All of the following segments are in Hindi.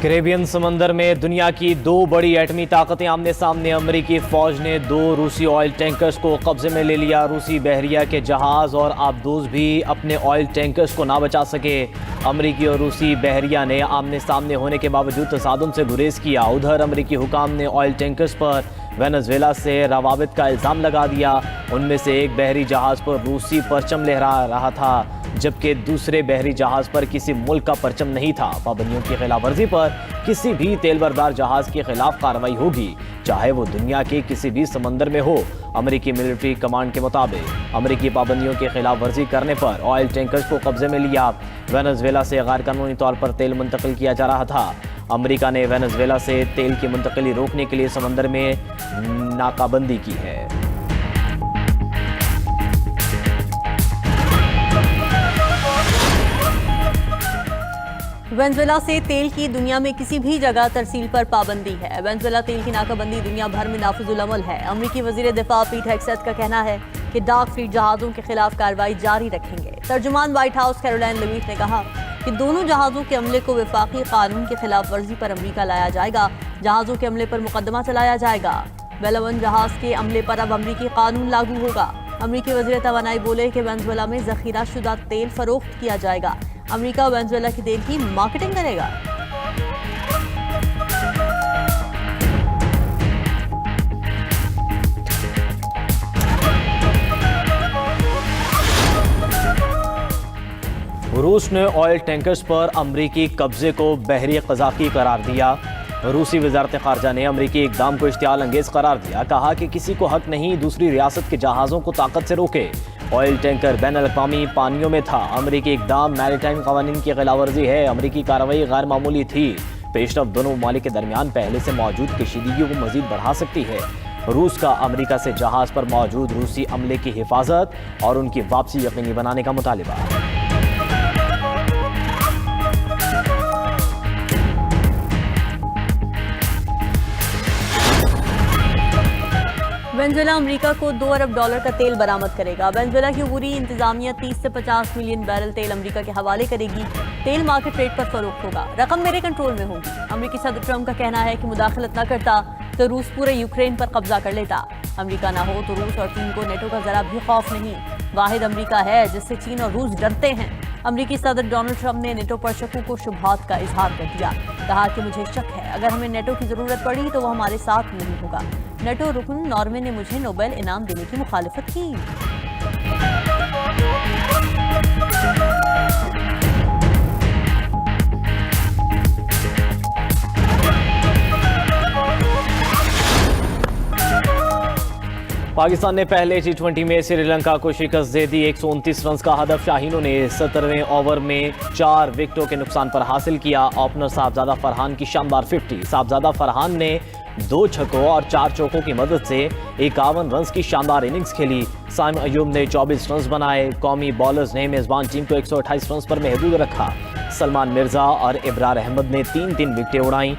कैरेबियन समंदर में दुनिया की दो बड़ी एटमी ताकतें आमने सामने। अमेरिकी फौज ने दो रूसी ऑयल टैंकर्स को कब्जे में ले लिया। रूसी बहरिया के जहाज और आबदोज भी अपने ऑयल टैंकर्स को ना बचा सके। अमेरिकी और रूसी बहरिया ने आमने सामने होने के बावजूद तसादुम से गुरेज किया। उधर अमेरिकी हुकाम ने ऑयल टैंकर्स पर वेनेजुएला से रवाबित का इल्ज़ाम लगा दिया। उनमें से एक बहरी जहाज पर रूसी परचम लहरा रहा था, जबकि दूसरे बहरी जहाज पर किसी मुल्क का परचम नहीं था। पाबंदियों की खिलाफ वर्जी पर किसी भी तेलबरदार जहाज के खिलाफ कार्रवाई होगी, चाहे वो दुनिया के किसी भी समंदर में हो। अमेरिकी मिलिट्री कमांड के मुताबिक अमेरिकी पाबंदियों की खिलाफ वर्जी करने पर ऑयल टैंकर्स को कब्जे में लिया। वेनेजुएला से गैर कानूनी तौर पर तेल मुंतकिल किया जा रहा था। अमेरिका ने वेनेजुएला से तेल की मुंतकिली रोकने के लिए समंदर में नाकाबंदी की है। वेनेजुएला से तेल की दुनिया में किसी भी जगह तरसील पर पाबंदी है। वेनेजुएला तेल की नाकाबंदी दुनिया भर में नाफिजुल अमल है। अमेरिकी वजीर दिफा पीट हेग्सेथ का कहना है कि डार्क फ्लीट जहाज़ों के खिलाफ कार्रवाई जारी रखेंगे। तर्जुमान व्हाइट हाउस कैरोलाइन लेविट ने कहा कि दोनों जहाज़ों के अमले को वफाकी कानून की खिलाफ वर्जी पर अमरीका लाया जाएगा। जहाज़ों के अमले पर मुकदमा चलाया जाएगा। बेलावन जहाज़ के अमले पर अब अमरीकी कानून लागू होगा। अमरीकी वजीर तवानाई बोले कि वेनेजुएला में जखीरा शुदा तेल फरोख्त किया जाएगा। अमेरिका वेनेजुएला की तेल की मार्केटिंग करेगा। रूस ने ऑयल टैंकर्स पर अमरीकी कब्जे को बहरी क़ज़ाक़ी करार दिया। रूसी वज़ारत ख़ारजा ने अमरीकी इक़दाम को इश्तियाल अंगेज़ करार दिया। कहा कि किसी को हक नहीं दूसरी रियासत के जहाज़ों को ताकत से रोके। ऑयल टैंकर बैनुल-अक़वामी पानियों में था। अमरीकी इक़दाम मैरीटाइम क़वानीन की खिलाफवर्जी है। अमरीकी कार्रवाई गैर मामूली थी। पेशरफ़्त दोनों ममालिक के दरमियान पहले से मौजूद कशीदगी को मज़ीद बढ़ा सकती है। रूस का अमरीका से जहाज़ पर मौजूद रूसी अमले की हिफाजत और उनकी वापसी यकीनी बनाने का मुतालिबा। वेनेजुएला अमेरिका को $2 अरब का तेल बरामद करेगा। वेनेजुएला की अबूरी इंतजामिया 30 से 50 मिलियन बैरल तेल अमेरिका के हवाले करेगी। तेल मार्केट रेट पर फरोख्त होगा। रकम मेरे कंट्रोल में होगी। अमेरिकी सदर ट्रंप का कहना है कि मुदाखलत न करता तो रूस पूरे यूक्रेन पर कब्जा कर लेता। अमेरिका ना हो तो रूस और चीन को नेटो का जरा भी खौफ नहीं। वाहिद अमेरिका है जिससे चीन और रूस डरते हैं। अमेरिकी सदर डोनाल्ड ट्रंप ने नेटो पर शकूक व शुबहात का इजहार कर दिया। कहा कि मुझे शक है अगर हमें नेटो की जरूरत पड़ी तो वह हमारे साथ नहीं होगा। नेटो रुकन नॉर्वे ने मुझे नोबेल इनाम देने की मुखालिफत की। पाकिस्तान ने पहले T20 में श्रीलंका को शिकस्त दे दी। 129 रन का हदफ शाहीनों ने 17वें ओवर में 4 विकेटों के नुकसान पर हासिल किया। ओपनर साहबजादा फरहान की शानदार 50। साहबजादा फरहान ने 2 छक्कों और 4 चौकों की मदद से 51 रन की शानदार इनिंग्स खेली। साइम अयूब ने 24 रन बनाए। कौमी बॉलर्स ने मेजबान टीम को 128 रन पर महदूद रखा। सलमान मिर्जा और इब्रार अहमद ने 3-3 विकेटें उड़ाई।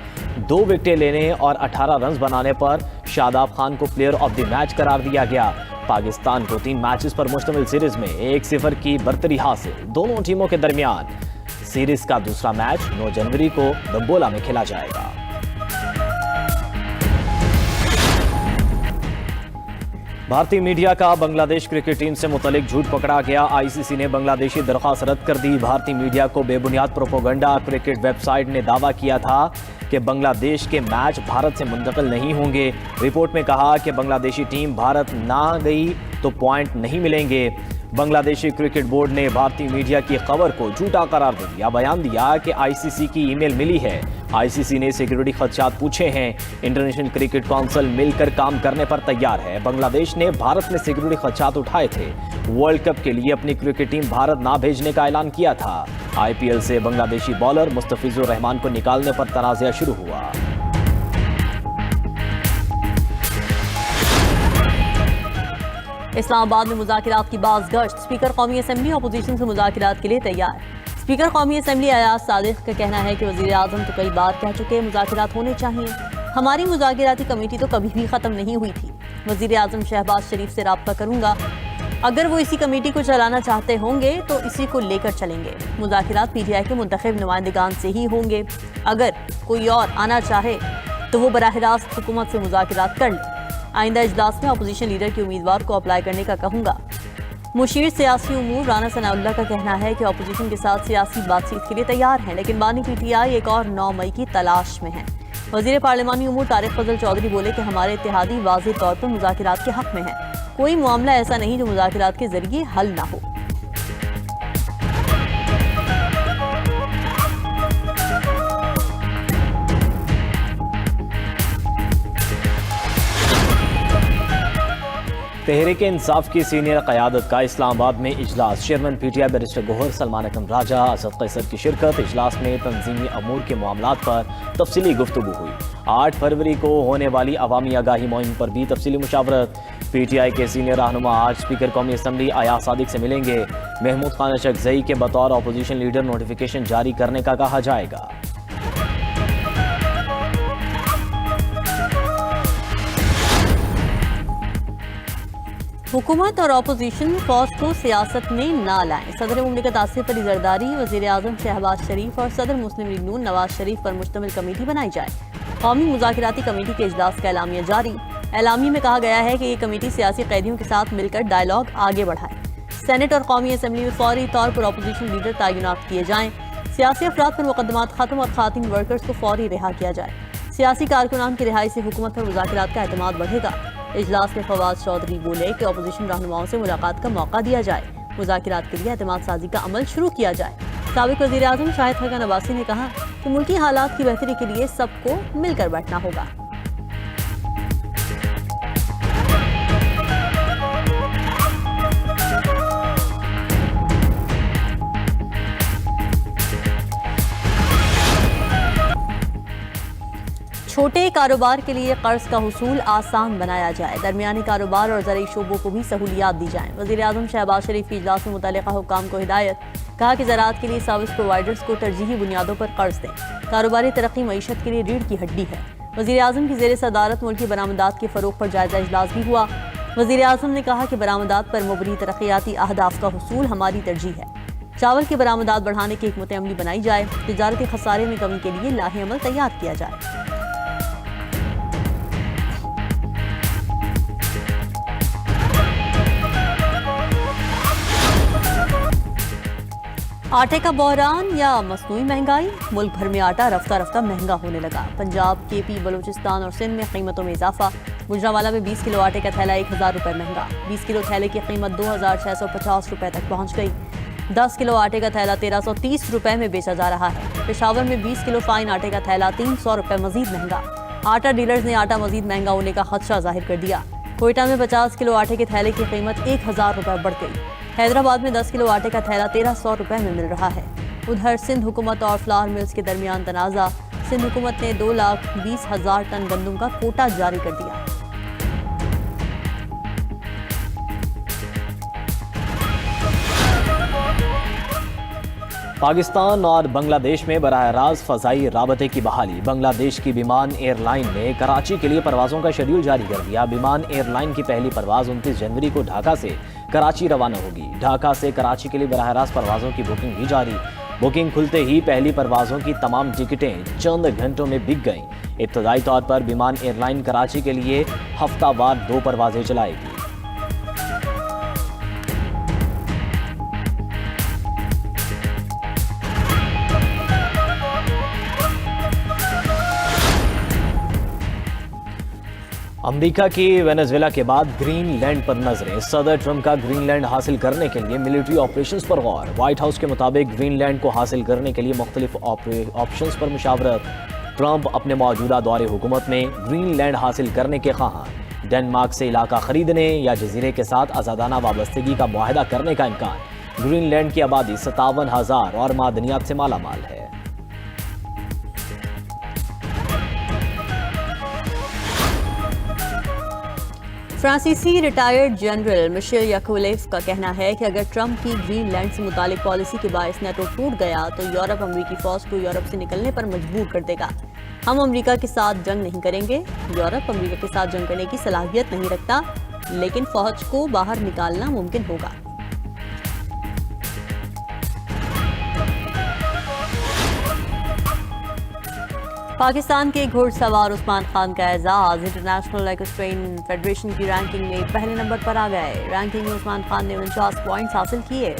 2 विकेटें लेने और 18 रन बनाने पर शादाब खान को प्लेयर ऑफ द मैच करार दिया गया। पाकिस्तान को 3 मैचेस पर मुश्तमिल सीरीज में 1-0 की बरतरी हासिल। दोनों टीमों के दरमियान सीरीज का दूसरा मैच 9 जनवरी को दंबोला में खेला जाएगा। भारतीय मीडिया का बांग्लादेश क्रिकेट टीम से मुतल्लिक झूठ पकड़ा गया। आईसीसी ने बांग्लादेशी दरख्वास्त रद्द कर दी। भारतीय मीडिया को बेबुनियाद प्रोपेगेंडा। क्रिकेट वेबसाइट ने दावा किया था कि बांग्लादेश के मैच भारत से मुंतकिल नहीं होंगे। रिपोर्ट में कहा कि बांग्लादेशी टीम भारत ना गई तो पॉइंट नहीं मिलेंगे। बांग्लादेशी क्रिकेट बोर्ड ने भारतीय मीडिया की खबर को झूठा करार दे दिया। बयान दिया कि आईसीसी की ईमेल मिली है। आईसीसी ने सिक्योरिटी खदशात पूछे हैं। इंटरनेशनल क्रिकेट काउंसिल मिलकर काम करने पर तैयार है। बांग्लादेश ने भारत में सिक्योरिटी खदशात उठाए थे। वर्ल्ड कप के लिए अपनी क्रिकेट टीम भारत ना भेजने का ऐलान किया था। आईपीएल से बांग्लादेशी बॉलर मुस्तफिजुर रहमान को निकालने पर तनाज़ा शुरू हुआ। इस्लामाबाद में मुज़ाकिरात की बाज़ गश्त। स्पीकर कौमी असम्बली अपोजिशन से मुज़ाकिरात के लिए तैयार। स्पीकर कौमी असम्बली अयाज सादिक का कहना है कि वज़ीर आज़म तो कई बार कह चुके हैं मुज़ाकिरात होने चाहिए। हमारी मुज़ाकिराती कमेटी तो कभी भी ख़त्म नहीं हुई थी। वज़ीर आज़म शहबाज शरीफ से राब्ता करूँगा। अगर वो इसी कमेटी को चलाना चाहते होंगे तो इसी को लेकर चलेंगे। मुज़ाकिरात पीटीआई के मुंतखब नुमाइंदगान से ही होंगे। अगर कोई और आना चाहे तो वो बराह रास्त हुकूमत से मुज़ाकिरात कर ले। आइंदा इजलास में अपोजिशन लीडर के उम्मीदवार को अप्लाई करने का कहूँगा। मुशीर सियासी उमूर राना सनाउल्लाह का कहना है कि अपोजिशन के साथ सियासी बातचीत के लिए तैयार हैं, लेकिन बानी पीटीआई एक और 9 मई की तलाश में है। वजीर पार्लिमानी उमूर तारिक फजल चौधरी बोले कि हमारे इत्तेहादी वाज़ेह तौर पर मुज़ाकिरात के हक में है। कोई मामला ऐसा नहीं जो मुज़ाकिरात के जरिए हल ना हो। तहरीक इंसाफ की सीनियर क़यादत का इस्लामाबाद में इजलास। Chairman PTI barrister Gohar, Salman Akram Raja, Asad Qaiser की शिरकत। इजलास में तंजीमी अमूर के मामलात पर तफसीली गुफ्तगू हुई। 8 फरवरी को होने वाली अवामी आगाही मुहिम पर भी तफसीली मुशावरत। पीटीआई के सीनियर रहनुमा आज स्पीकर कौमी असम्बली अयाज सादिक से मिलेंगे। महमूद खान अशरफजई के बतौर अपोजिशन लीडर नोटिफिकेशन जारी करने का कहा जाएगा। हुकूमत और अपोजिशन फौज को सियासत में ना लाएं। सदर मुमलिकत आसिफ अली जरदारी, वज़ीर आज़म शहबाज शरीफ और सदर मुस्लिम लीग नून नवाज शरीफ पर मुश्तमिल कमेटी बनाई जाए। कौमी मुज़ाकिराती कमेटी के इजलास का एलामिया जारी। एलामी में कहा गया है कि ये कमेटी सियासी कैदियों के साथ मिलकर डायलॉग आगे बढ़ाए। सेनेट और कौमी असम्बली में फौरी तौर पर अपोजिशन लीडर तैनात किए जाएं। सियासी अफराद पर मुकदमात खत्म और खातिन वर्कर्स को फौरी रिहा किया जाए। सियासी कारकुनान की रिहाई से हुकूमत पर मुज़ाकिरात का एतमाद बढ़ेगा। इजलास में फवाद चौधरी बोले कि अपोजिशन रहनुमाओं से मुलाकात का मौका दिया जाए। मुज़ाकिरात के लिए एतमाद साजी का अमल शुरू किया जाए। साबिक वज़ीर आज़म शाहिद खकन अब्बासी ने कहा कि मुल्की हालात की बेहतरी के लिए सबको मिलकर बैठना होगा। छोटे कारोबार के लिए कर्ज का हुसूल आसान बनाया जाए। दरमियानी कारोबार और ज़रूरी शोबों को भी सहूलियात दी जाएं। वज़ीर आज़म शहबाज शरीफ की इजलास में मुतल्लिका हुक्काम को हिदायत। कहा कि ज़राअत के लिए सर्विस प्रोवाइडर्स को तरजीही बुनियादों पर कर्ज दें। कारोबारी तरक्की मईशत के लिए रीढ़ की हड्डी है। वज़ीर आज़म की ज़ेर सदारत मुल्की बरामदात के फ़रोग़ पर जायज़ा इजलास भी हुआ। वज़ीर आज़म ने कहा कि बरामदात पर मुबनी तरक्याती अहदाफ का हुसूल हमारी तरजीह है। चावल की बरामदात बढ़ाने की हिकमत अमली बनाई जाए। तिजारती खसारे में कमी के लिए लाहे अमल तैयार किया जाए। आटे का बहरान या मसनूई महंगाई। मुल्क भर में आटा रफ्ता रफ्ता महंगा होने लगा। पंजाब, केपी, बलूचिस्तान और सिंध में कीमतों में इजाफा। गुजरांवाला में 20 किलो आटे का थैला 1000 रुपये महंगा। 20 किलो थैले की कीमत 2650 रुपये तक पहुँच गई। 10 किलो आटे का थैला 1330 रुपये में बेचा जा रहा है। पेशावर में 20 किलो फाइन आटे का थैला 300 रुपये मजीद महंगा। आटा डीलर्स ने आटा मजीद महंगा होने का खदशा जाहिर कर दिया। कोयटा में 50 किलो आटे के थैले की कीमत 1000 रुपये बढ़ गई। हैदराबाद में 10 किलो आटे का थैला 1300 रुपये में मिल रहा है। उधर सिंध हुकूमत और फ्लावर मिल्स के दरमियान तनाज़ा। सिंध हुकूमत ने 2,20,000 टन गंदम का कोटा जारी कर दिया। पाकिस्तान और बांग्लादेश में बराह रास्त फ़ज़ाई राबते की बहाली। बांग्लादेश की विमान एयरलाइन ने कराची के लिए परवाज़ों का शेड्यूल जारी कर दिया। विमान एयरलाइन की पहली परवाज़ 29 जनवरी को ढाका से कराची रवाना होगी। ढाका से कराची के लिए बराह रास्त परवाज़ों की बुकिंग भी जारी। बुकिंग खुलते ही पहली परवाज़ों की तमाम टिकटें चंद घंटों में बिक गईं। इब्तदाई तौर पर विमान एयरलाइन कराची के लिए हफ्तावार 2 परवाज़ें चलाएगी। अमेरिका की वेनेजुएला के बाद ग्रीनलैंड पर नजरें। सदर ट्रंप का ग्रीनलैंड हासिल करने के लिए मिलिट्री ऑपरेशंस पर गौर। व्हाइट हाउस के मुताबिक ग्रीनलैंड को हासिल करने के लिए मुख्तलिफ ऑप्शंस पर मुशावरत। ट्रंप अपने मौजूदा दौरे हुकूमत में ग्रीनलैंड हासिल करने के ख्वाहां। डेनमार्क से इलाका खरीदने या जजीरे के साथ आज़ादाना वाबस्तगी का मुआहदा करने का इम्कान। ग्रीनलैंड की आबादी 57,000 और मादनियात से मालामाल है। फ्रांसीसी रिटायर्ड जनरल मिशेल याकोलेव का कहना है कि अगर ट्रंप की ग्रीनलैंड से मुतालिक पॉलिसी के बायस नेटो टूट गया तो यूरोप अमेरिकी फौज को यूरोप से निकलने पर मजबूर कर देगा। हम अमेरिका के साथ जंग नहीं करेंगे। यूरोप अमेरिका के साथ जंग करने की सलाहियत नहीं रखता। लेकिन फौज को बाहर निकालना मुमकिन होगा। पाकिस्तान के घुड़सवार उस्मान खान का एजाज इंटरनेशनल इक्वेस्ट्रियन फेडरेशन की रैंकिंग में पहले नंबर पर आ गए। रैंकिंग में उस्मान खान ने 49 पॉइंट्स हासिल किए।